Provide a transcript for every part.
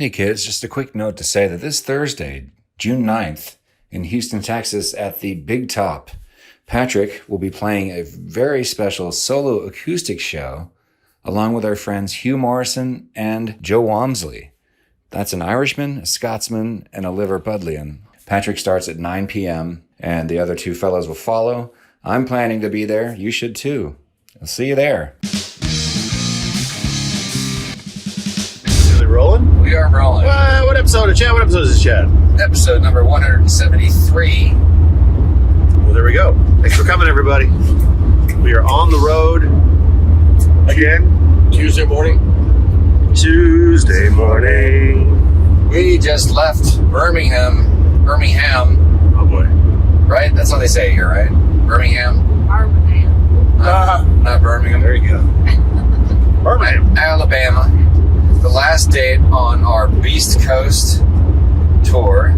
Hey kids, just a quick note to say that this Thursday, June 9th, in Houston, Texas, at the Big Top, Patrick will be playing a very special solo acoustic show along with our friends Hugh Morrison and Joe Walmsley. That's an Irishman, a Scotsman, and a Liverpudlian. Patrick starts at 9 p.m., and the other two fellows will follow. I'm planning to be there. You should too. I'll see you there. Rolling? We are rolling. What episode of Chad? What episode is this, Chad? Episode number 173. Well, there we go. Thanks for coming, everybody. We are on the road again. Tuesday morning. We just left Birmingham. Oh, boy. Right? That's how they say it here, right? Birmingham. Not Birmingham. There you go. Birmingham, Alabama. The last date on our Beast Coast tour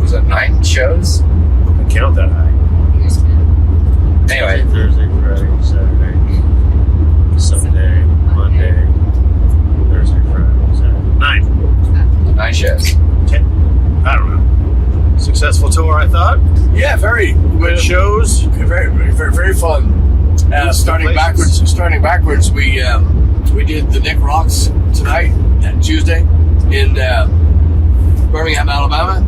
was it 9 shows? I count that high. Anyway, Thursday, Friday, Saturday, Sunday, Monday, Thursday, Friday, Saturday. 9 shows. 10. I don't know. Successful tour, I thought. Yeah, very good shows. Very fun. Starting backwards, we did the Nick Rocks tonight, Tuesday, in Birmingham, Alabama,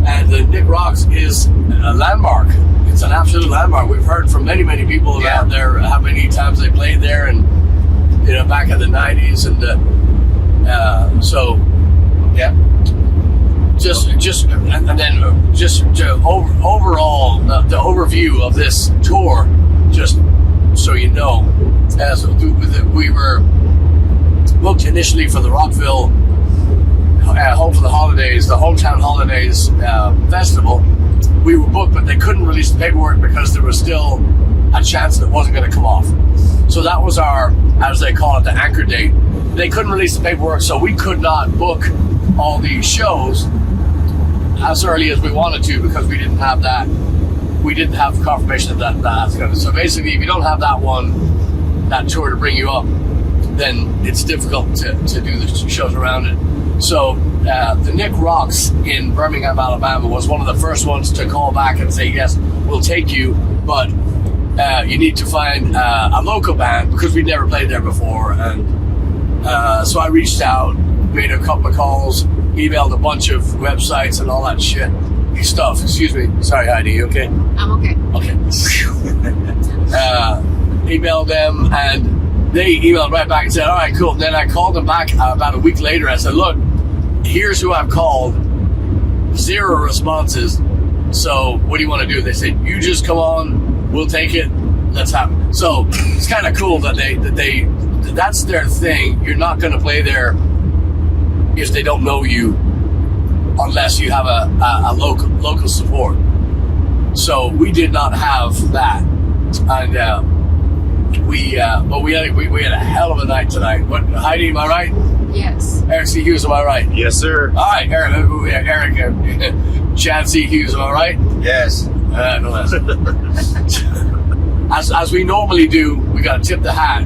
and the Nick Rocks is a landmark. It's an absolute landmark. We've heard from many people around there how many times they played there, and back in the '90s, and overall the overview of this tour, just so you know, as we were booked initially for the Rockville Home for the Holidays, the Hometown Holidays Festival. We were booked, but they couldn't release the paperwork because there was still a chance that it wasn't going to come off. So that was our, as they call it, the anchor date. They couldn't release the paperwork, so we could not book all these shows as early as we wanted to because we didn't have that. We didn't have confirmation that that's going to. So basically, if you don't have that tour to bring you up, then it's difficult to do the shows around it. So the Nick Rocks in Birmingham, Alabama was one of the first ones to call back and say, yes, we'll take you, but you need to find a local band because we'd never played there before. And so I reached out, made a couple of calls, emailed a bunch of websites and all that shit. Stuff. Excuse me. Sorry, Heidi. You okay? I'm okay. Okay. Emailed them, and they emailed right back and said, all right, cool. Then I called them back about a week later. I said, look, here's who I've called. 0 responses. So what do you want to do? They said, you just come on. We'll take it. Let's have it. So it's kind of cool that that's their thing. You're not going to play there if they don't know you, unless you have a local support. So we did not have that, and we had a hell of a night tonight. What, Heidi, am I right? Yes. Eric C. Hughes, am I right? Yes, sir. All right, Eric Chad C. Hughes, am I right? Yes. No, as we normally do, we got to tip the hat.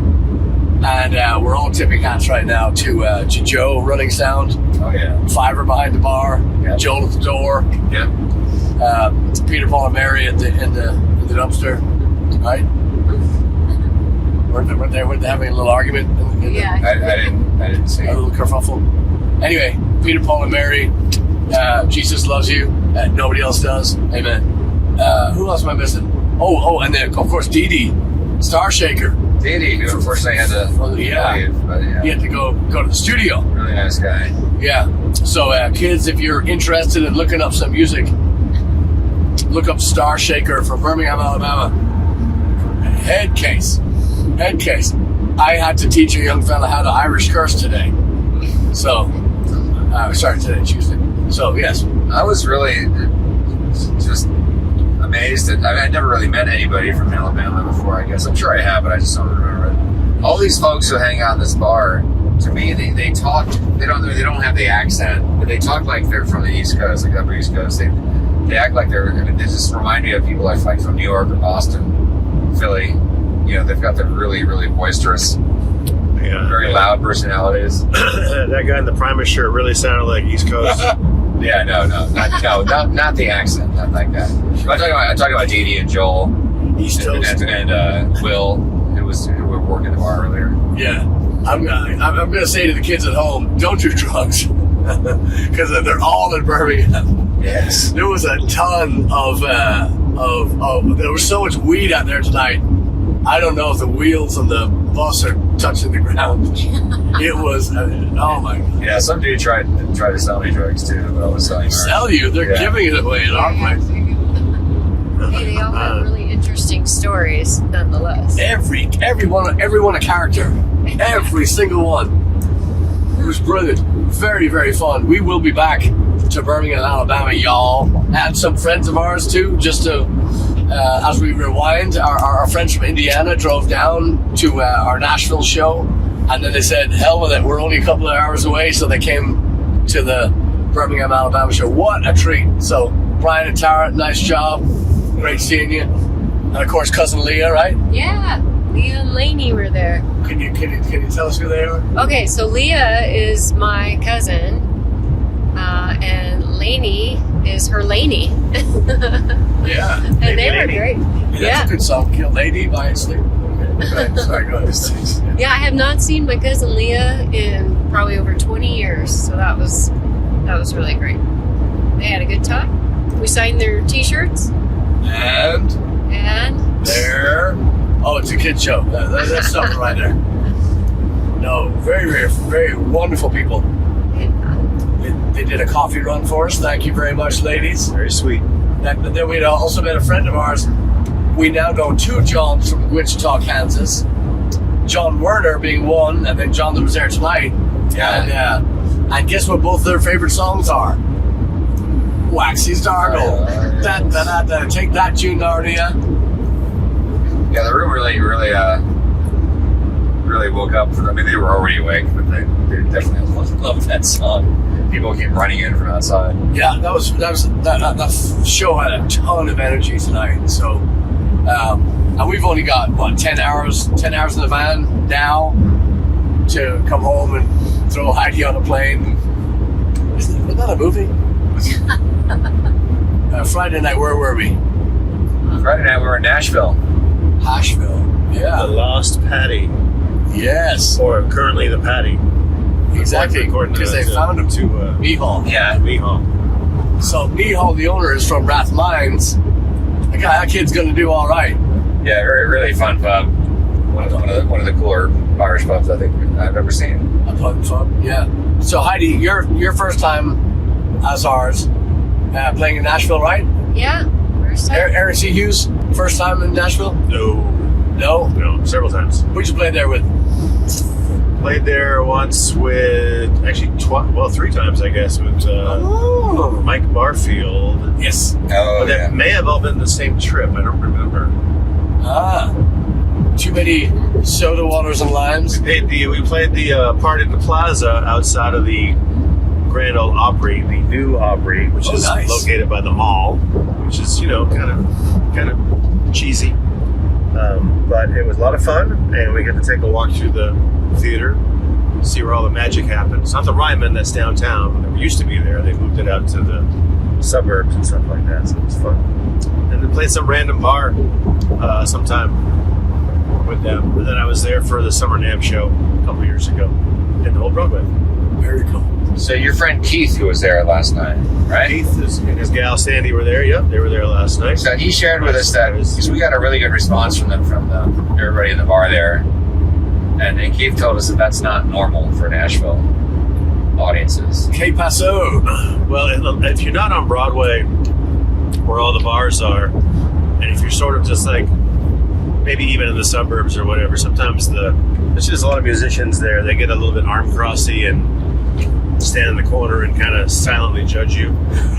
And we're all tipping hats right now to Joe running sound. Oh yeah. Fiver behind the bar. Yep. Joel at the door. Yep. Peter, Paul, and Mary in the dumpster. Right? Weren't they having a little argument? Yeah. I didn't see A little kerfuffle. Anyway, Peter, Paul, and Mary. Jesus loves you. Nobody else does. Amen. Who else am I missing? Oh, and then of course Dee Dee, Star Shaker. Dee, who unfortunately had to leave, but He had to go to the studio. Really nice guy. Yeah. So kids, if you're interested in looking up some music, look up Star Shaker from Birmingham, Alabama. Head case. I had to teach a young fella how to Irish curse today. So, Tuesday. So yes. I was really just amazed that I'd never really met anybody from Alabama before. I guess I'm sure I have, but I just don't remember it. All these folks who hang out in this bar, to me, they talk. They don't have the accent, but they talk like they're from the East Coast, like upper East Coast. They act like they're. I mean, they just remind me of people like from New York or Boston, Philly. They've got the really boisterous Yeah. Very loud personalities. That guy in the Primus shirt really sounded like East Coast. Yeah, no, not the accent, not that guy. I'm talking about Dee Dee and Joel, East Coast. and Will, who were working the bar earlier. Yeah. I'm gonna say to the kids at home, don't do drugs. Because they're all in Birmingham. Yes. There was a ton of there was so much weed out there tonight. I don't know if the wheels on the bus are touching the ground. It was, oh my God. Yeah, some dude tried to sell me drugs too, but I was selling ours. Sell you? They're giving it away at our place. Hey, they all have really interesting stories, nonetheless. Everyone a character. Every single one. It was brilliant. Very, very fun. We will be back to Birmingham, Alabama, y'all. And some friends of ours too, just to, as we rewind, our friends from Indiana drove down to our Nashville show. And then they said, hell with it, we're only a couple of hours away. So they came to the Birmingham, Alabama show. What a treat. So Brian and Tara, nice job. Great seeing you. And of course, cousin Leah, right? Yeah, Leah and Lainey were there. Can you tell us who they are? Okay, so Leah is my cousin, and Lainey is her Lainey. Yeah. And they were great. That's Yeah. a good song. Kill Lady by Sleep. Okay. Sorry, go ahead. Yeah, I have not seen my cousin Leah in probably over 20 years, so that was really great. They had a good time. We signed their t-shirts. And there. Oh, it's a kid show. That's something right there. No, very, very, very wonderful people. They did a coffee run for us. Thank you very much, ladies. Very sweet. But then we'd also met a friend of ours. We now know two Johns from Wichita, Kansas. John Werner being one, and then John that was there tonight. Yeah. And guess what both their favorite songs are? Waxy Stargle. Da-da-da-da. Take that, June Narnia. Yeah, the room really woke up. I mean, they were already awake, but they definitely loved that song. People came running in from outside. Yeah, that show had a ton of energy tonight. So, and we've only got 10 hours in the van now to come home and throw Heidi on a plane. Wasn't that a movie? Friday night, where were we? Friday night, we were in Nashville. Yeah. The Lost Paddy. Yes. Or currently the Paddy. Exactly. According Because they found him to Mihal. Yeah. Mihal. So Mihal, the owner, is from Rathmines. That kid's going to do all right. Yeah, really fun pub. One of the cooler Irish pubs I think I've ever seen. A pub. Yeah. So Heidi, your first time as ours, playing in Nashville, right? Yeah, first time. Eric C. Hughes, first time in Nashville? No, several times. Who'd you play there with? Played there once with, actually, 3 times, I guess, with Mike Barfield. Yes. Oh, But that may have all been the same trip. I don't remember. Too many soda waters and limes. We played the part in the plaza outside of the Grand Ole Opry, the new Opry, which is nice. located by the mall, which is kind of cheesy, but it was a lot of fun, and we get to take a walk through the theater, see where all the magic happens. It's not the Ryman that's downtown. It used to be there. They moved it out to the suburbs and stuff like that, so it was fun. And then played some random bar sometime with them. And then I was there for the Summer NAMM show a couple years ago in the Old Broadway. Very cool. So your friend Keith, who was there last night, right? Keith and his gal Sandy were there. Yep, they were there last night. So he shared with us that because we got a really good response from everybody in the bar there, and Keith told us that that's not normal for Nashville audiences. Que paso? Well, if you're not on Broadway, where all the bars are, and if you're sort of just like maybe even in the suburbs or whatever, sometimes there's just a lot of musicians there. They get a little bit Arm-Crossy and stand in the corner and kind of silently judge you.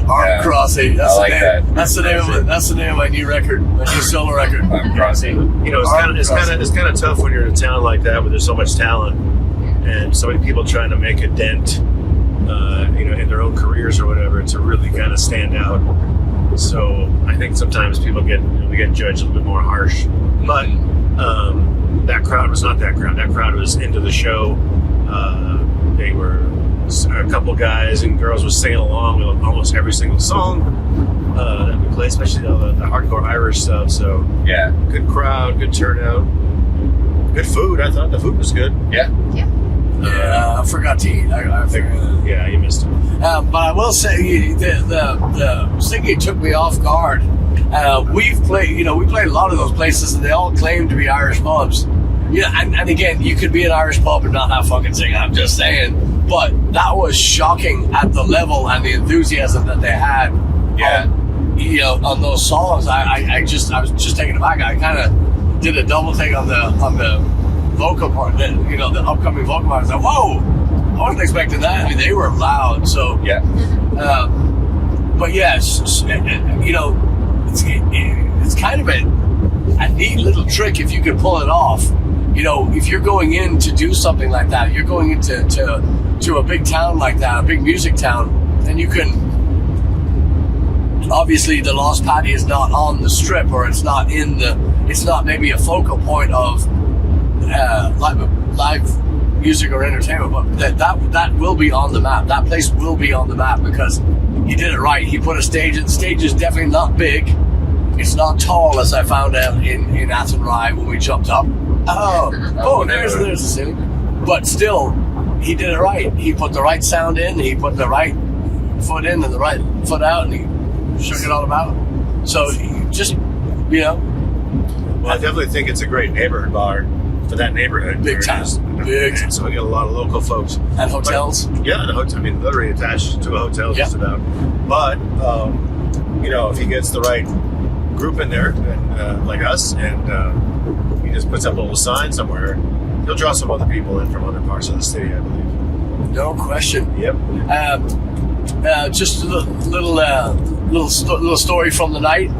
Arm-Crossy. I like that. That's the name of my new record, my new solo record. Arm-Crossy. You know, it's kind of tough when you're in a town like that where there's so much talent and so many people trying to make a dent, in their own careers or whatever, to really kind of stand out. So I think sometimes people we get judged a little bit more harsh, but that crowd was not that crowd. That crowd was into the show. They were a couple guys and girls were singing along with almost every single song that we played, especially all the hardcore Irish stuff. So Yeah. good crowd, good turnout, good food. I thought the food was good. Yeah. Yeah, I forgot to eat. I figured. Yeah, you missed it. But I will say the singing took me off guard. We've played, we played a lot of those places, and they all claim to be Irish pubs. Yeah, and again, you could be an Irish pub and not have fucking singing. I'm just saying, but that was shocking at the level and the enthusiasm that they had. Yeah. On those songs. I was just taken aback. I kind of did a double take on the vocal part. The upcoming vocal part. I was like, whoa! I wasn't expecting that. I mean, they were loud. So Yeah. but yes, it's kind of a neat little trick if you could pull it off. If you're going in to do something like that, you're going into to a big town like that, a big music town, and you can. Obviously, the Lost Paddy is not on the strip, or it's not maybe a focal point of live music or entertainment, but that will be on the map. That place will be on the map because he did it right. He put a stage in. The stage is definitely not big. It's not tall, as I found out in Athenry when we jumped up. There's the ceiling. But still, he did it right. He put the right sound in. He put the right foot in and the right foot out, and he shook it all about. So just, Well, I definitely think it's a great neighborhood bar for that neighborhood. Big time. And so we get a lot of local folks. at hotels. Yeah, the hotel. I mean, literally attached to a hotel, just about. But if he gets the right group in there, and, like us, and he just puts up a little sign somewhere, he'll draw some other people in from other parts of the city, I believe. No question. Yep. Just a little story from the night.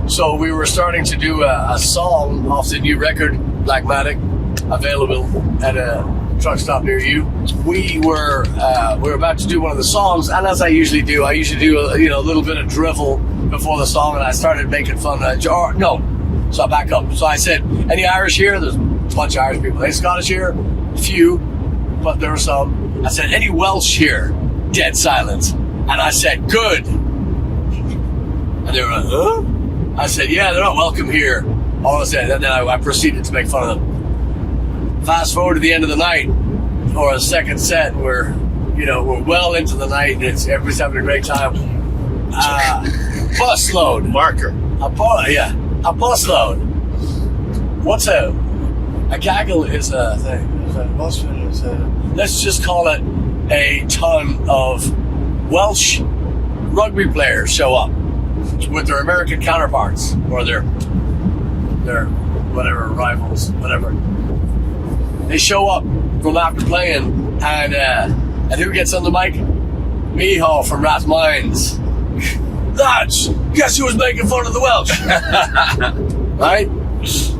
So we were starting to do a song off the new record, Blackmatic, available at a truck stop near you. We were about to do one of the songs, and as I usually do a little bit of drivel before the song, and I started making fun of so I back up. So I said, any Irish here? There's a bunch of Irish people. Any Scottish here? Few, but there were some. I said, any Welsh here? Dead silence. And I said, good. And they were like, huh? I said, yeah, they're not welcome here. All I said, and then I proceeded to make fun of them. Fast forward to the end of the night, or a second set, we're well into the night, and everybody's having a great time. Busload. Marker. A busload. What's a gaggle is a thing. Let's just call it a ton of Welsh rugby players show up with their American counterparts or their whatever rivals, whatever. They show up from after playing, and who gets on the mic? Miho from Rathmines. Lads, guess who was making fun of the Welsh? Right?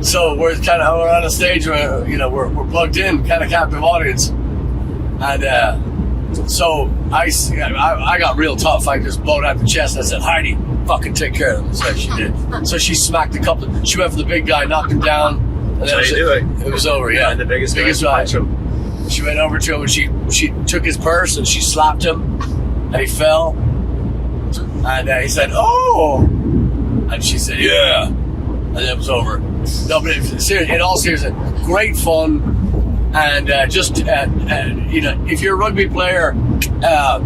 So we're on a stage where we're plugged in, kind of captive audience, and so I got real tough. I just blowed out the chest. I said, Heidi, fucking take care of them. So she did. So she smacked a couple. She went for the big guy, knocked him down, and then it was over. Yeah, and the biggest guy. She went over to him and she took his purse and she slapped him, and he fell. And he said, "Oh," and she said, "Yeah," and it was over. No, but in all seriousness, great fun. And if you're a rugby player, how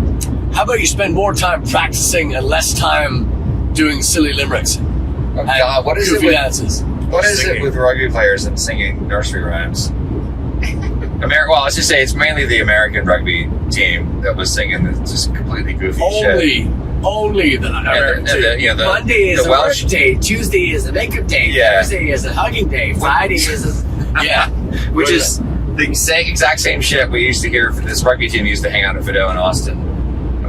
about you spend more time practicing and less time doing silly limericks? Oh God, what is it? Dances? What is it with rugby players and singing nursery rhymes? Let's just say it's mainly the American rugby team that was singing this just completely goofy shit. Only the American team. Monday is the a Welsh work day. Tuesday is a makeup day. Yeah. Thursday is a hugging day. Friday is which is the exact same shit we used to hear. This rugby team used to hang out at Fido in Austin.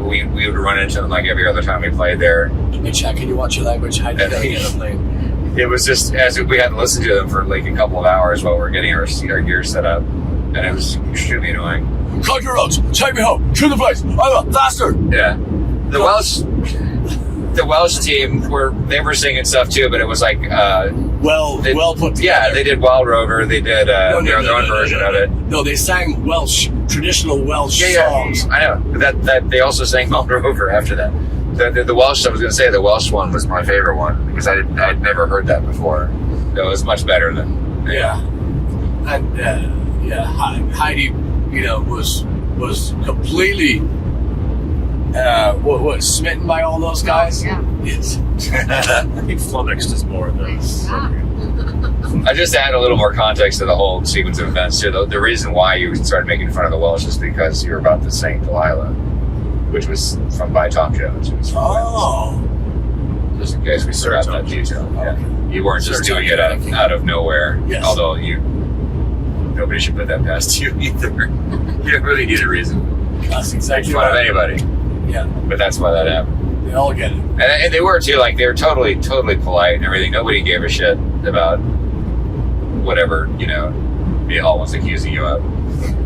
We would run into them like every other time we played there. Hey, Chad, can you watch your language? How did they end up playing? It was just as we had to listen to them for like a couple of hours while we were getting our gear set up, and it was extremely annoying. Cut your roads, take me home, to the place, faster! Yeah. The Welsh team they were singing stuff too, but it was like well put together. Yeah, they did Wild Rover. They did their own version of it. No, they sang traditional Welsh songs. I know. That they also sang Wild Rover after that. The Welsh, I was going to say, the Welsh one was my favorite one because I'd never heard that before. It was much better than and Heidi, was completely smitten by all those guys. Yeah. Yes. I think flummoxed is more than I just add a little more context to the whole sequence of events too. The reason why you started making fun of the Welsh is because you were about to sing Delilah, which was by Tom Jones. It was from just in case we forgot that detail. Yeah. You weren't just doing it out of nowhere. Yes. Although nobody should put that past you either. You don't really need a reason. That's exactly Fun of right. anybody. Yeah, But that's why that happened. they all get it. And they were too, like, they were totally polite and everything. Nobody gave a shit about whatever, Michal was accusing you of.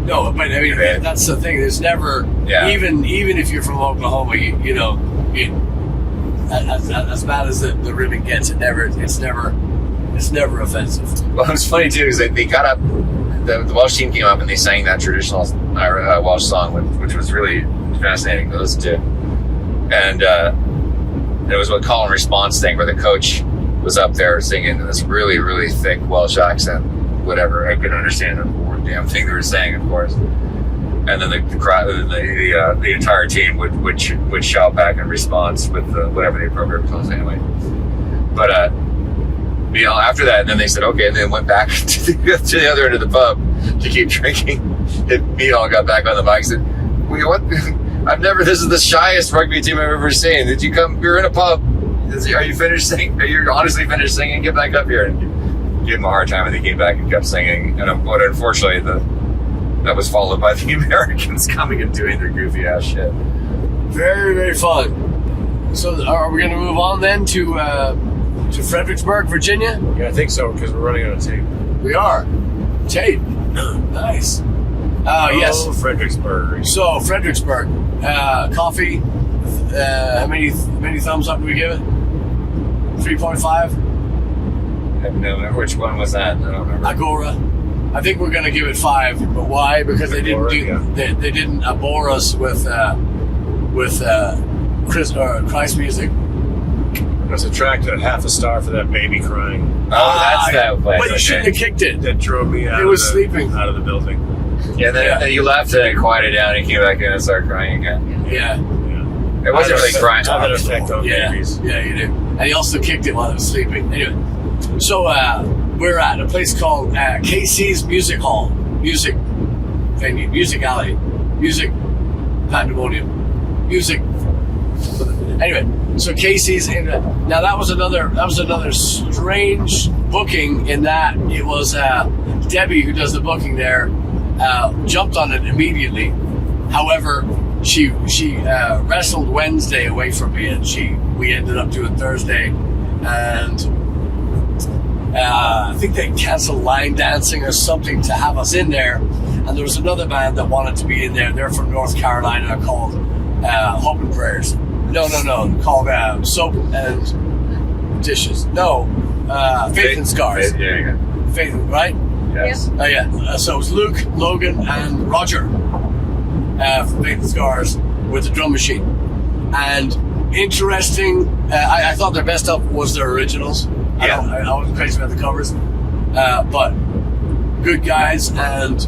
No, but I mean, that's the thing. There's never, even if you're from Oklahoma, as bad as the ribbon gets, it's never offensive. Well, it was funny too, is that they got up, the Welsh team came up and they sang that traditional Welsh song, which was really fascinating to listen to. And it was a call and response thing where the coach was up there singing in this really, really thick Welsh accent, whatever. I couldn't understand a damn thing they were saying, of course. And then the crowd, the entire team would shout back in response with whatever the appropriate was anyway. But after that, and then they said okay, and then went back to the other end of the pub to keep drinking. And Michal got back on the mic and said, "What? This is the shyest rugby team I've ever seen. Did you come? You're in a pub. Are you finished singing? Are you honestly finished singing? Get back up here." And gave him a hard time, and they came back and kept singing. But unfortunately, that was followed by the Americans coming and doing their goofy ass shit. Very, very fun. So, are we going to move on then to Fredericksburg, Virginia? Yeah, I think so, because we're running out of tape. We are. Tape. Nice. Yes. Fredericksburg. So, Fredericksburg. Coffee. How many thumbs up do we give it? 3.5? I don't remember which one was that. I don't remember. Agora. I think we're going to give it 5. But why? Because they didn't bore us with Christ music. I was attracted at half a star for that baby crying. That's that place. But you shouldn't have kicked it. That drove me out. It was sleeping out of the building. Yeah, then you left and it quieted down and came back in and started crying again. Yeah. It wasn't really crying. Have an effect on babies. Yeah, you do. And he also kicked it while it was sleeping. Anyway, so we're at a place called KC's Music Hall. Music venue, music alley, music pandemonium, music. Anyway, so Casey's now that was another strange booking in that it was Debbie who does the booking there jumped on it immediately. However, she wrestled Wednesday away from me, and we ended up doing Thursday, and I think they canceled line dancing or something to have us in there. And there was another band that wanted to be in there. They're from North Carolina called Hope and Prayers. No, called Soap and Dishes. No, Faith and Scars. Yeah. Faith, right? Yes. Oh yeah. So it was Luke, Logan, and Roger from Faith and Scars with the drum machine. And interesting. I thought their best stuff was their originals. Yeah. I wasn't crazy about the covers, but good guys and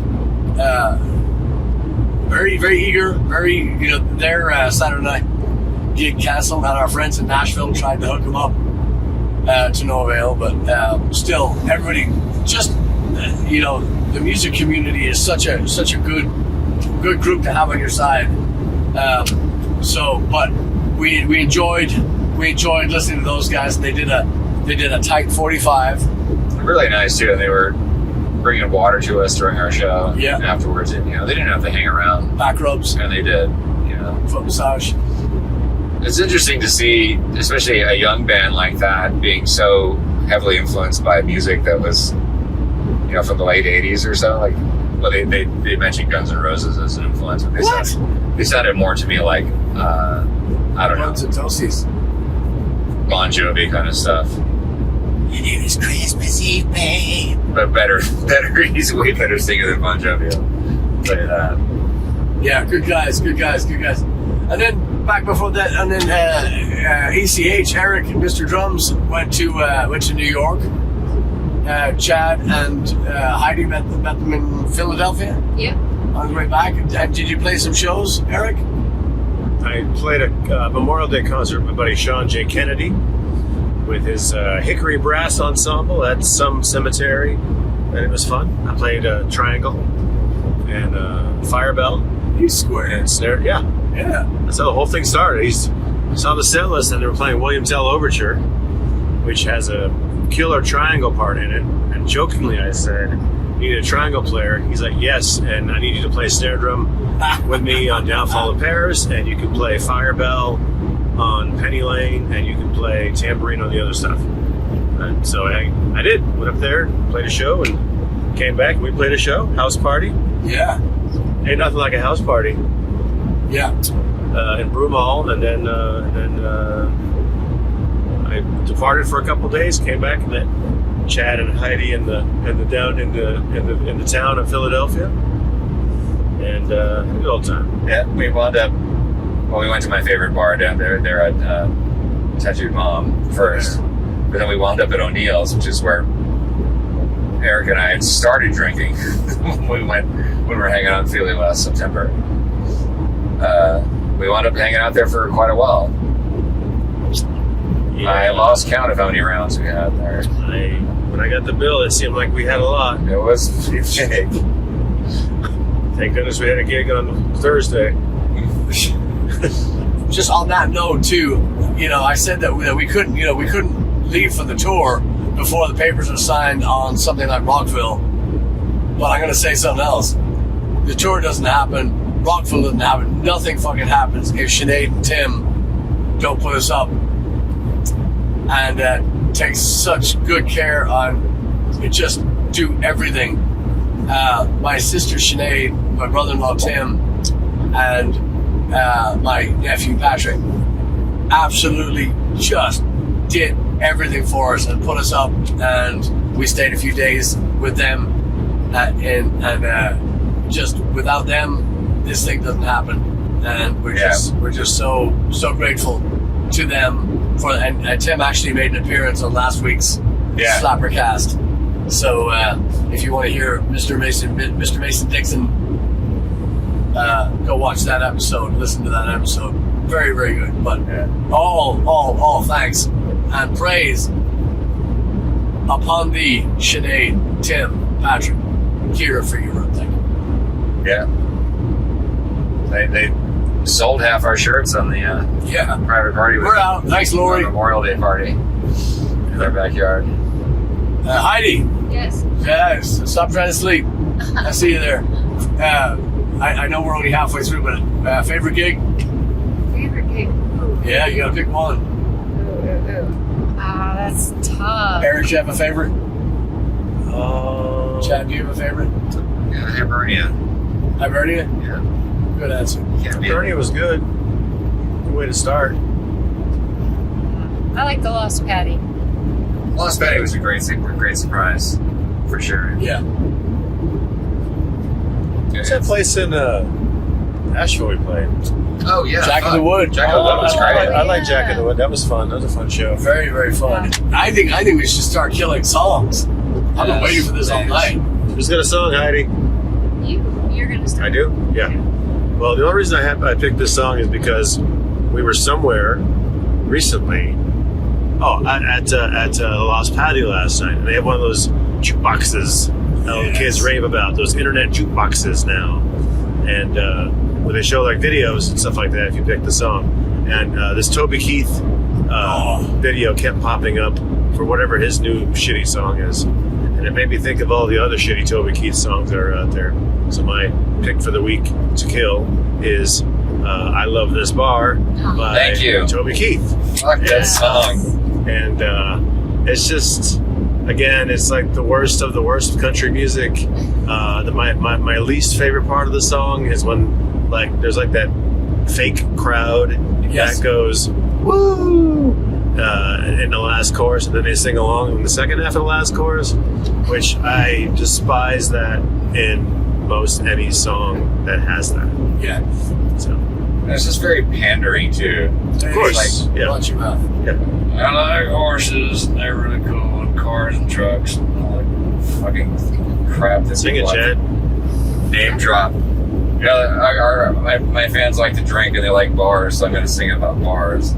very, very eager. Very, their Saturday night gig canceled, and our friends in Nashville tried to hook them up to no avail. But still, everybody just the music community is such a good group to have on your side. But we enjoyed listening to those guys, and they did a tight 45. Really nice too. They were bringing water to us during our show. Yeah. Afterwards, and they didn't have to hang around. Back rubs. And they did. Foot massage. It's interesting to see, especially a young band like that, being so heavily influenced by music that was, from the late '80s or so. Like, well, they mentioned Guns N' Roses as an influence, but they sounded more to me like I don't know, Guns and Toasties. Bon Jovi kind of stuff. It was Christmas Eve, babe. But better. He's way better singer than Bon Jovi. Tell you that. Yeah, good guys. And then back before that, and then ECH, Eric, Mr. Drums, went to New York. Chad and Heidi met them in Philadelphia. Yeah. On the way back. And did you play some shows, Eric? I played a Memorial Day concert with my buddy Sean J. Kennedy with his Hickory Brass Ensemble at some cemetery, and it was fun. I played Triangle and Firebell. He's square. And snare. Yeah. That's how the whole thing started. He saw the set list and they were playing William Tell Overture, which has a killer triangle part in it. And jokingly I said, "You need a triangle player." He's like, "Yes, and I need you to play snare drum with me on Downfall of Paris, and you can play Firebell on Penny Lane, and you can play tambourine on the other stuff." And so I did. Went up there, played a show, and came back, and we played a show, house party. Yeah. Ain't nothing like a house party. Yeah. In Broomall, and then I departed for a couple days, came back, and met Chad and Heidi in the town of Philadelphia, and had a good old time. Yeah, we wound up. Well, we went to my favorite bar down there. There at Tattooed Mom first, but then we wound up at O'Neill's, which is where Eric and I had started drinking when we were hanging out in Philly last September. We wound up hanging out there for quite a while. Yeah. I lost count of how many rounds we had there. When I got the bill, it seemed like we had a lot. It was big. Thank goodness we had a gig on Thursday. Just on that note, too, I said that we couldn't leave for the tour before the papers were signed on something like Rockville. But I'm going to say something else. The tour doesn't happen. Rockville doesn't happen. Nothing fucking happens if Sinead and Tim don't put us up and take such good care on just do everything. My sister Sinead, my brother-in-law Tim, and my nephew Patrick absolutely just did everything for us and put us up, and we stayed a few days with them, and just without them this thing doesn't happen, and we're just so grateful to them for. And Tim actually made an appearance on last week's SlapperCast. So if you want to hear Mr. Mason Dixon, go watch that episode, listen to that episode. Very, very good. But all thanks and praise upon thee, Sinead, Tim, Patrick, Kira, for your own thing. Yeah. They sold half our shirts on the private party. We're out. Thanks, Lori. Memorial Day party in their backyard. Heidi. Yes. Yes. Stop trying to sleep. I see you there. I know we're only halfway through, but favorite gig? Favorite gig? Yeah, you gotta pick one. That's tough. Eric, you have a favorite? Chad, do you have a favorite? Yeah, Hibernia. Hibernia? Yeah. Good answer. Hibernia was good. Good way to start. I like the Lost Paddy. Lost Paddy was a great surprise, for sure. Yeah. What's that place in Asheville we played? Oh, yeah. Jack in the Wood. Jack in the Wood was great. I like Jack in the Wood. That was fun. That was a fun show. Very, very fun. I think we should start killing songs. I've been waiting for this all night. Who's got a song, Heidi? You're gonna start. I do? Yeah. Well, the only reason I picked this song is because we were somewhere recently. At Lost Paddy last night, and they have one of those jukeboxes. The kids rave about those internet jukeboxes now, and where they show like videos and stuff like that. If you pick the song, and this Toby Keith video kept popping up for whatever his new shitty song is, and it made me think of all the other shitty Toby Keith songs that are out there. So my pick for the week to kill is "I Love This Bar" by Thank you. Toby Keith. Fuck that song. And it's just, again, it's like the worst of the worst of country music. My least favorite part of the song is when there's like that fake crowd that goes, "Woo, in the last chorus, and then they sing along in the second half of the last chorus, which I despise that in most any song that has that. Yeah. So, It's just very pandering too. of course, Like, yeah. watch your mouth. I like horses, and they're really cool, and cars and trucks, and all that fucking crap that Sing it, people Chad. name drop. Yeah, my fans like to drink and they like bars, so I'm going to sing about bars.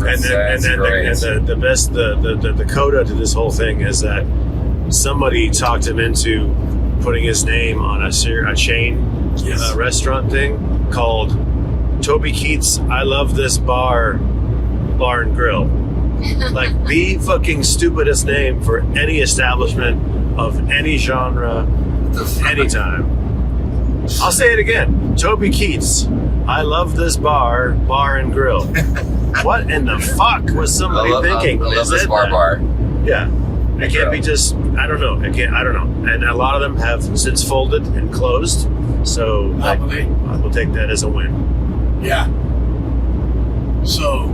And then the best the coda to this whole thing is that somebody talked him into putting his name on a chain restaurant thing called Toby Keith's I Love This Bar and Grill. Like the fucking stupidest name for any establishment of any genre, anytime. I'll say it again. Toby Keith's I Love This Bar and Grill. What in the fuck was somebody thinking? I love Is this it bar. Yeah. It can't be just, I don't know. And a lot of them have since folded and closed. So I will take that as a win. Yeah. So,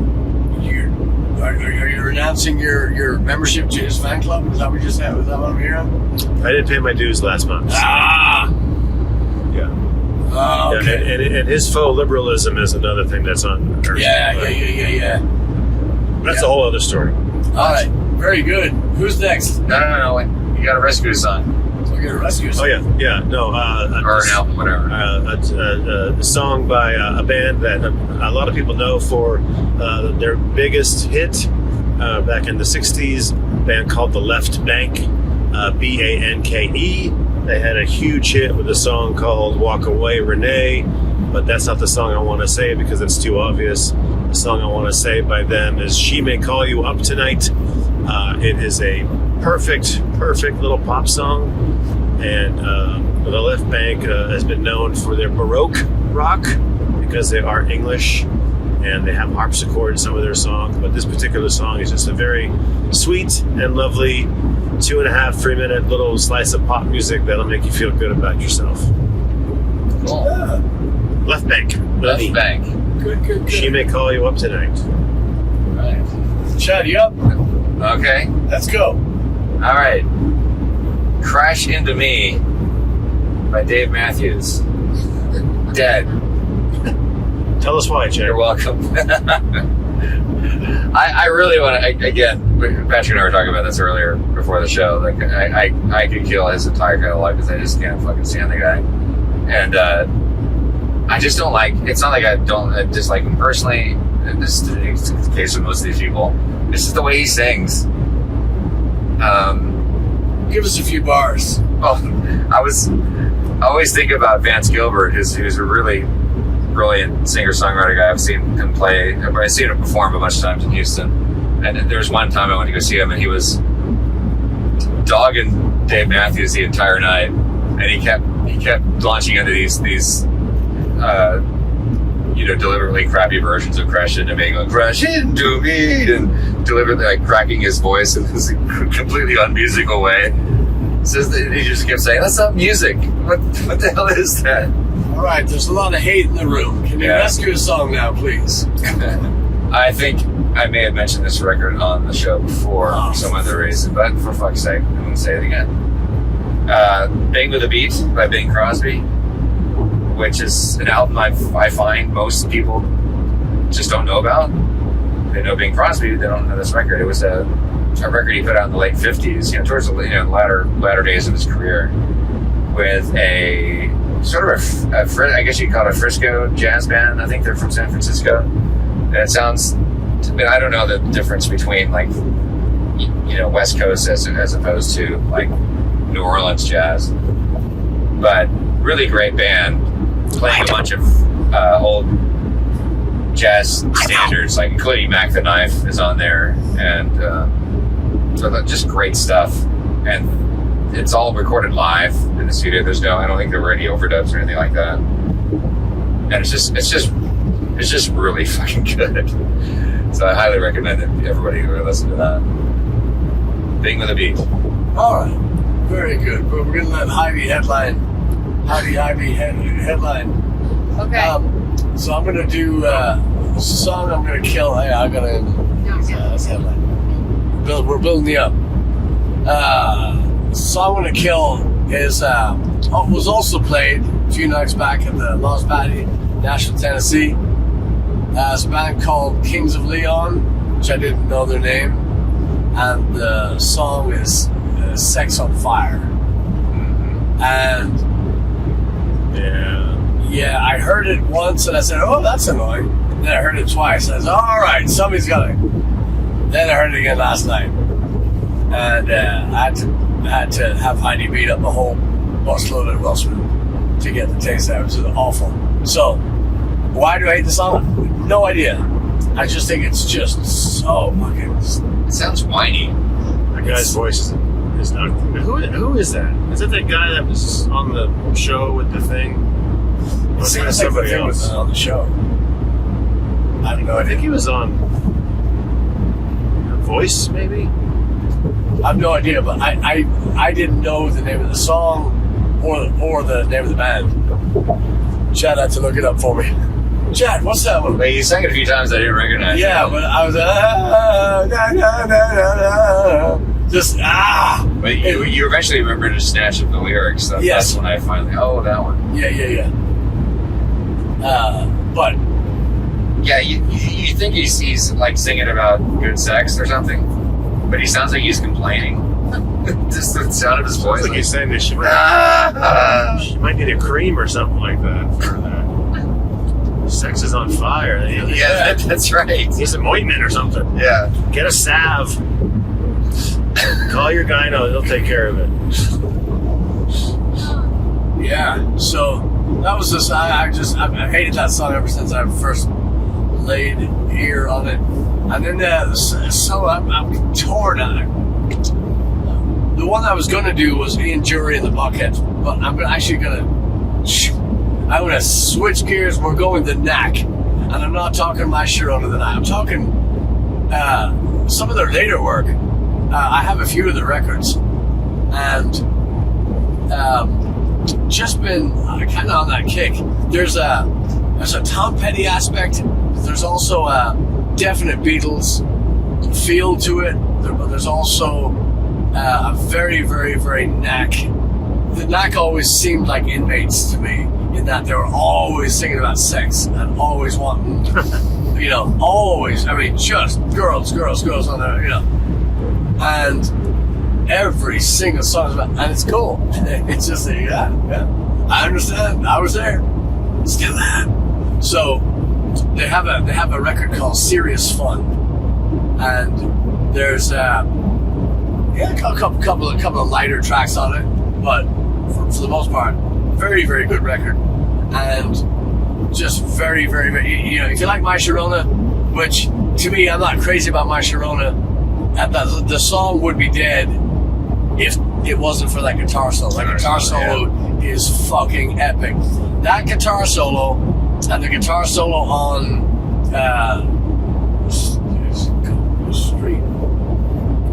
are you renouncing your membership to his fan club? Is that what you just said? Is that what I'm hearing? I didn't pay my dues last month. Ah! Yeah. Okay. Yeah, and his faux liberalism is another thing that's on Earth. Yeah. That's a whole other story. All right. Very good. Who's next? No. You got to rescue a song. So we're going to rescue Oh, something. yeah. No. Or an album, whatever. A song by a band that a lot of people know for their biggest hit back in the 60s, a band called The Left Bank, Banke. They had a huge hit with a song called Walk Away Renee, but that's not the song I want to say because it's too obvious. The song I want to say by them is She May Call You Up Tonight. It is a perfect little pop song, and the Left Bank has been known for their Baroque rock because they are English and they have harpsichord in some of their songs, but this particular song is just a very sweet and lovely 2.5-3 minute little slice of pop music that'll make you feel good about yourself. Cool. Yeah. Left Bank. Left Bank. Good. She May Call You Up Tonight. Right. Chad, you up? Okay. Let's go. All right. Crash Into Me by Dave Matthews. Dead. Tell us why, Chad. You're welcome. I really want to, again, Patrick and I were talking about this earlier before the show. Like, I could kill his entire catalog because I just can't fucking stand the guy. And I just don't like, it's not like I don't dislike him personally. This is the case with most of these people. It's just the way he sings. Give us a few bars. Well, I always think about Vance Gilbert, who's a really brilliant singer-songwriter guy. I've seen him play, I've seen him perform a bunch of times in Houston. And there was one time I went to go see him, and he was dogging Dave Matthews the entire night, and he kept launching into these deliberately crappy versions of Crash Into Me, going, Crash Into Me, and deliberately like cracking his voice in this completely unmusical way. He just kept saying, that's not music. What the hell is that? All right, there's a lot of hate in the room. Can you rescue a song now, please? I think I may have mentioned this record on the show before for some other reason, but for fuck's sake, I'm going to say it again. Bang with a Beat by Bing Crosby, which is an album I find most people just don't know about. They know Bing Crosby, they don't know this record. It was a record he put out in the late 50s, towards the latter days of his career, with a sort of I guess you'd call it a Frisco jazz band. I think they're from San Francisco. And it sounds, I don't know the difference between like, West Coast as opposed to like New Orleans jazz. But really great band, playing a bunch of old jazz standards, like including Mac the Knife is on there, and so just great stuff. And it's all recorded live in the studio. I don't think there were any overdubs or anything like that. And it's just really fucking good. So I highly recommend that everybody who listen to that. Bing with a Beat. All right, very good. But we're gonna let Heide headline. Okay. So I'm gonna do song I'm gonna kill. Hey, I gotta. That's headline. We're building the up. Song I'm gonna kill is was also played a few nights back at the Lost Paddy, Nashville, Tennessee. It's a band called Kings of Leon, which I didn't know their name, and the song is "Sex on Fire." And yeah, I heard it once and I said, "Oh, that's annoying." Then I heard it twice. I said, "All right, somebody's got it." Then I heard it again last night, and I had to have Heidi beat up a whole busload of Welshman to get the taste out. It was awful. So, why do I hate the song? No idea. I just think it's just so fucking. It sounds whiny. That guy's voice is not. Who is that? Is that guy that was on the show with the thing? It sounds like the thing was on the show. I don't know. I think he was on Voice, maybe. I have no idea, but I didn't know the name of the song or the name of the band. Chad had to look it up for me. Chad, what's that one? Wait, you sang it a few times. I didn't recognize it. Yeah, but I was just But you eventually remembered to snatch up the lyrics. So Yes. That's when I finally. Oh, that one. Yeah. But Yeah, you think he's like singing about good sex or something, but he sounds like he's complaining. Just the sound of his voice. Like he's saying this. She might need a cream or something like that for that. Sex is on fire. Yeah, that's right. Need some ointment or something. Yeah. Get a salve. Call your gyno. He'll take care of it. yeah, so that was just I hated that song ever since I first laid ear on it, and then so I'm torn on it. The one I was gonna do was Ian Jury in the Bucket, but I'm gonna switch gears. We're going the Knack, and I'm not talking My Sharona the Knack. I'm talking some of their later work. I have a few of the records, and just been kind of on that kick. There's a Tom Petty aspect. There's also a definite Beatles feel to it. There's also a very, very, very Knack. The Knack always seemed like inmates to me, in that they were always singing about sex and always wanting, always. I mean, just girls on there, and every single song is about, and it's cool. It's just yeah. I understand. I was there, still am. So they have a record called Serious Fun, and there's a couple of lighter tracks on it, but for the most part, very, very good record, and just very, very, very. If you like My Sharona, which to me, I'm not crazy about My Sharona. The song would be dead if it wasn't for that guitar solo. That guitar solo is fucking epic. That guitar solo and the guitar solo on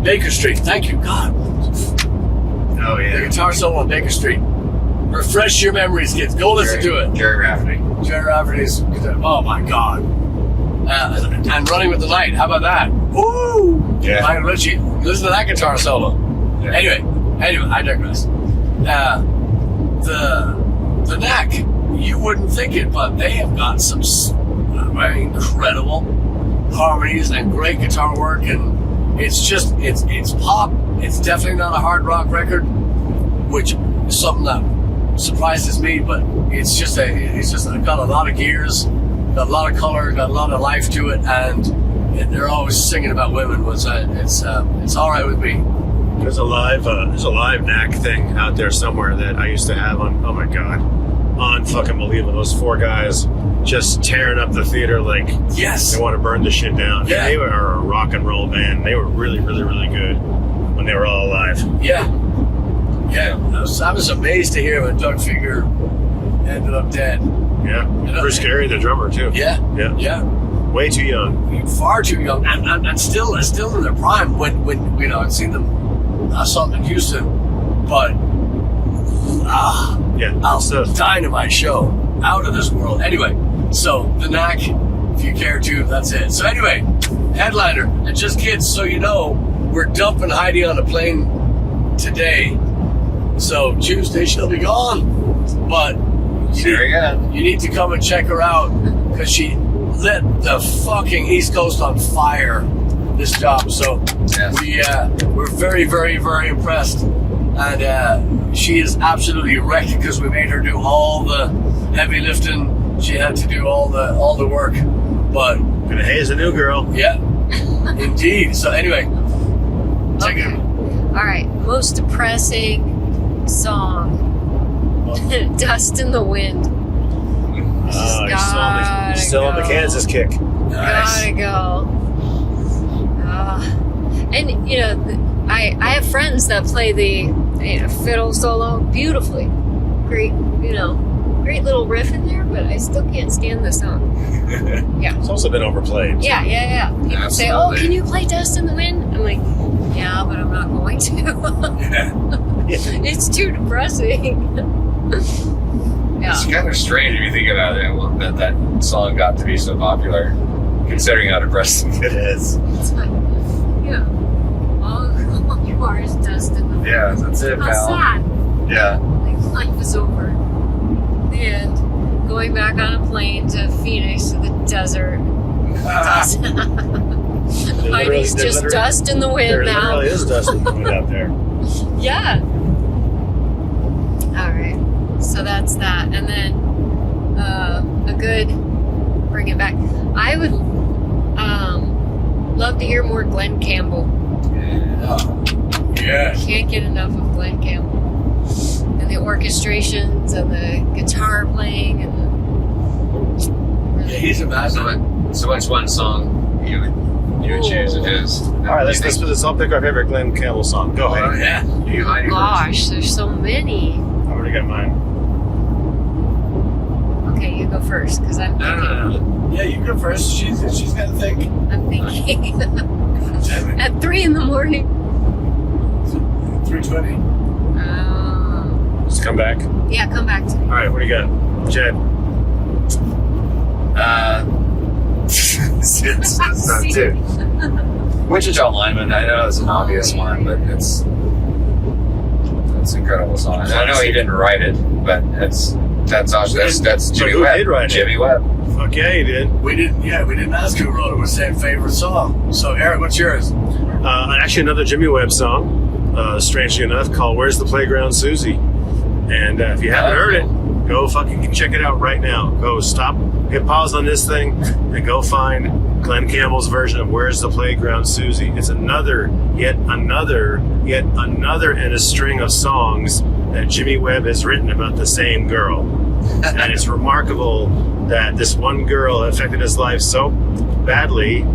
Baker Street. Thank you, God. Oh yeah. The guitar solo on Baker Street. Refresh your memories, kids. Go listen to it. Jerry Rafferty. Jerry Rafferty's. Oh my God. And Running with the Night. How about that? Woo! Yeah. Lionel Richie. Listen to that guitar solo. Yeah. Anyway, I digress. The Knack, you wouldn't think it, but they have got some incredible harmonies and great guitar work, and it's pop. It's definitely not a hard rock record, which is something that surprises me, but it's just got a lot of gears, got a lot of color, got a lot of life to it, and they're always singing about women. It's all right with me. There's a live Knack thing out there somewhere that I used to have on. Oh my God, unfucking believable. Those four guys just tearing up the theater like Yes. they want to burn the shit down. Yeah. They were a rock and roll band. They were really, really, really good when they were all alive. Yeah. I was amazed to hear when Doug Finger ended up dead. Yeah, Bruce Carey, the drummer too. Yeah. Way too young. Far too young, and still in their prime. When I'd seen them, I saw them in Houston, but Yeah, so dynamite show, out of this world. Anyway, so the Knack, if if you care to, that's it. So anyway, headliner, and just kids, so you know, we're dumping Heidi on a plane today. So Tuesday she'll be gone, but you need to come and check her out because she lit the fucking East Coast on fire this job. So we're very, very, very impressed, and she is absolutely wrecked because we made her do all the heavy lifting. She had to do all the work, but Gonna haze a new girl. yeah, indeed. So anyway, take Okay. it. All right. Most depressing song. Dust in the Wind. You're still on the go. Kansas kick. Nice. Gotta go. And you know, I have friends that play the fiddle solo beautifully. Great, great little riff in there, but I still can't stand the song. Yeah. It's also been overplayed. Yeah. People say, "Oh, can you play Dust in the Wind?" I'm like, "Yeah, but I'm not going to." It's too depressing. Yeah. It's kind of strange if you think about it, that song got to be so popular, considering how depressing it is. It's like, all you are is dust in the wind. Yeah, that's it, How pal. sad. Yeah. Like, life is over. And going back on a plane to Phoenix to the desert. Heidi's just dust in the wind There now. literally is dust in the wind out there. Yeah. All right. So that's that. And then a good bring it back. I would love to hear more Glen Campbell. Yeah. Can't get enough of Glen Campbell. And the orchestrations and the guitar playing and Yeah, he's a master. So what's one song you would choose of his? All right, let's all pick our favorite Glen Campbell song. Go ahead. Yeah. You, Heidi, gosh, there's so many. I already got mine. Okay, you go first because I'm thinking. No. Yeah, you go first. She's got to think. I'm thinking. Damn it. At 3 in the morning. 3:20. Just come back. Yeah, come back to me. All right, what do you got? Jed. it's not too. Wichita Lineman, I know it's an obvious one, but it's an incredible song. I know he didn't write it, but that's Jimmy who Webb. did write it? Jimmy Webb. Fuck yeah, you did. We didn't ask who wrote it. We're saying favorite song. So Eric, what's yours? Actually, another Jimmy Webb song, strangely enough, called "Where's the Playground, Susie?" And if you haven't heard it, go fucking check it out right now. Go stop, hit pause on this thing, and go find Glen Campbell's version of "Where's the Playground, Susie?" It's yet another in a string of songs that Jimmy Webb has written about the same girl. And it's remarkable that this one girl affected his life so badly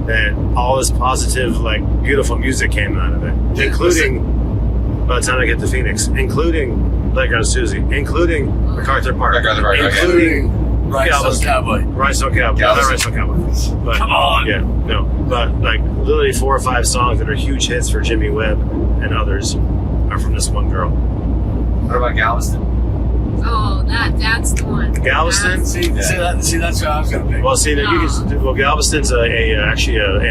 that all this positive, beautiful music came out of it, including, by the time I get to Phoenix, including Blaggards Susie, including MacArthur Park, including Rhinestone Cowboy. Rhinestone Cowboy. Not Rhinestone Cowboy. But, Come on. Yeah, no. But, literally 4 or 5 songs that are huge hits for Jimmy Webb and others are from this one girl. What about Galveston? Oh, that's the one. Galveston? See, that's who I was going to pick. Well, see, Galveston's actually a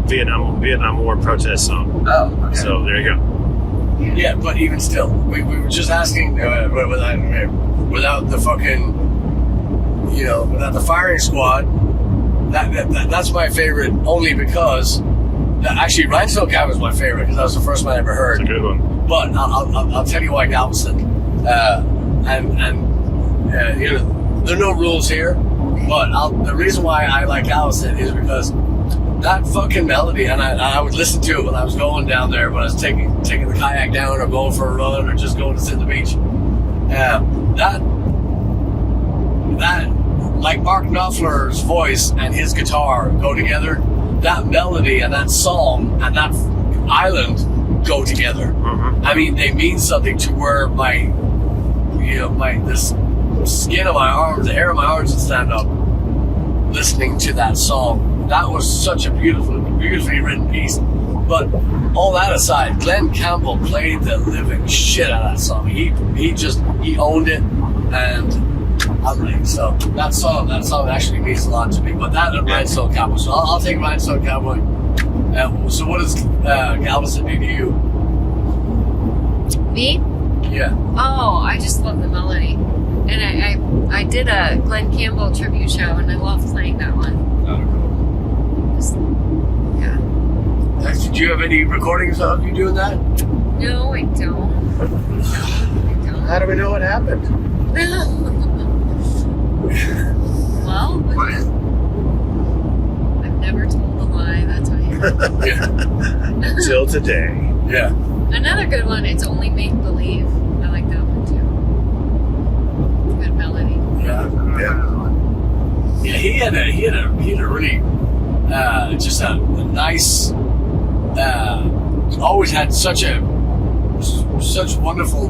Vietnam War protest song. Oh, okay. So there you go. Yeah, but even still, we were just asking without the fucking, without the firing squad. That's my favorite only because actually Rhinestone Cowboy was my favorite because that was the first one I ever heard. It's a good one. But I'll tell you why Galveston. There are no rules here, but the reason why I like Galveston is because that fucking melody, and I would listen to it when I was going down there, when I was taking the kayak down or going for a run or just going to sit at the beach. That like Mark Knopfler's voice and his guitar go together. That melody and that song and that island go together. Mm-hmm. I mean, they mean something to where this skin of my arms, the hair of my arms would stand up listening to that song. That was such a beautifully written piece. But all that aside, Glen Campbell played the living shit out of that song. He owned it, and So that song actually means a lot to me. But that and Rhinestone Cowboy. So I'll take Rhinestone Cowboy. So what does Galveston mean to you? Me? Yeah. Oh, I just love the melody. And I did a Glen Campbell tribute show, and I love playing that one. Just, yeah. Did you have any recordings of you doing that? No, I don't. How do we know what happened? Well, I've never told a lie, that's how you know. Yeah. Till today. Yeah. Another good one, It's Only Make Believe. I like that one too. Good melody. Yeah. Yeah, he had a really just a nice always had such wonderful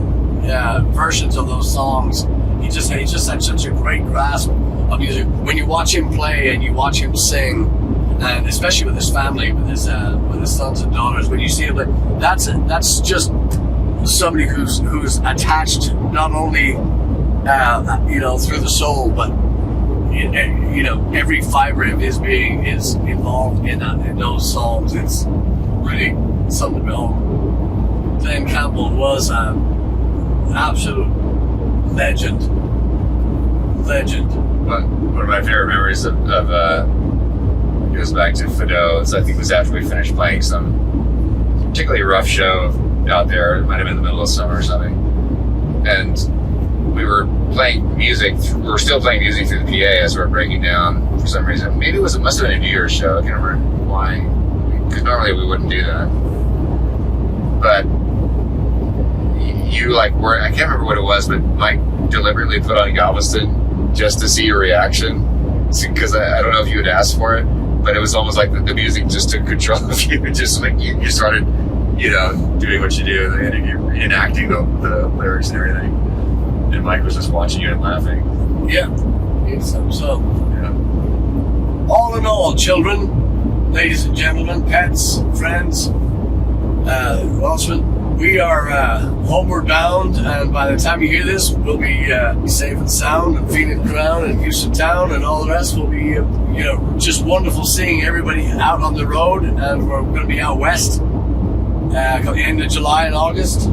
versions of those songs. He just had such a great grasp of music. When you watch him play and you watch him sing, and especially with his family, with his sons and daughters, when you see him, that's just somebody who's attached not only through the soul, but every fiber of his being is involved in those songs. It's really something to behold. Glen Campbell was an absolute legend. One of my favorite memories of goes back to Fido's. I think it was after we finished playing some particularly rough show out there. It might have been in the middle of summer or something. And we were playing music. We were still playing music through the PA as we were breaking down for some reason. Maybe it must have been a New Year's show. I can't remember why. Because normally we wouldn't do that. But you I can't remember what it was, but Mike deliberately put on Galveston just to see your reaction. Because I don't know if you had asked for it, but it was almost like the music just took control of you. Just like you started, doing what you do, and you're enacting the lyrics and everything. And Mike was just watching you and laughing. Yeah. So, Yeah. all in all, children, ladies and gentlemen, pets, friends, Welshman, we are homeward bound, and by the time you hear this, we'll be safe and sound and feet in the ground and Houston town, and all the rest will be, just wonderful seeing everybody out on the road, and we're going to be out west at the end of July and August.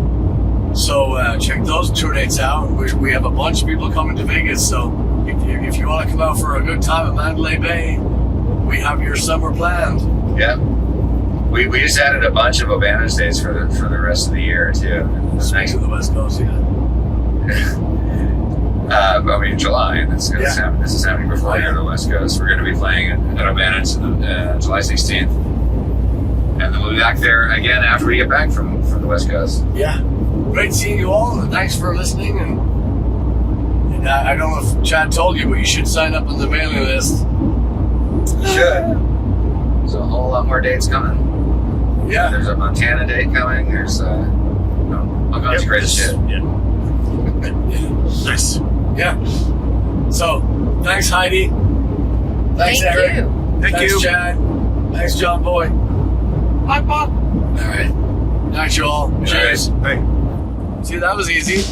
So check those tour dates out. We have a bunch of people coming to Vegas, so if you want to come out for a good time at Mandalay Bay, we have your summer planned. Yeah. We just added a bunch of O'Bannon days for the rest of the year too. It's nice. To the West Coast, yeah. July. And this is happening before we go to the West Coast. We're going to be playing at O'Bannon's July 16th, and then we'll be back there again after we get back from the West Coast. Yeah. Great seeing you all, and thanks for listening. And I don't know if Chad told you, but you should sign up on the mailing list. You should. There's a whole lot more dates coming. Yeah. There's a Montana date coming. There's all kinds of crazy shit. Yeah. Nice. Yeah. So, thanks, Heidi. Thanks, Thank Eric. you. Thank Thanks, you. Chad. Thanks, John Boy. Bye, Bob. All right. Night, you all. Cheers. Hey. See, that was easy.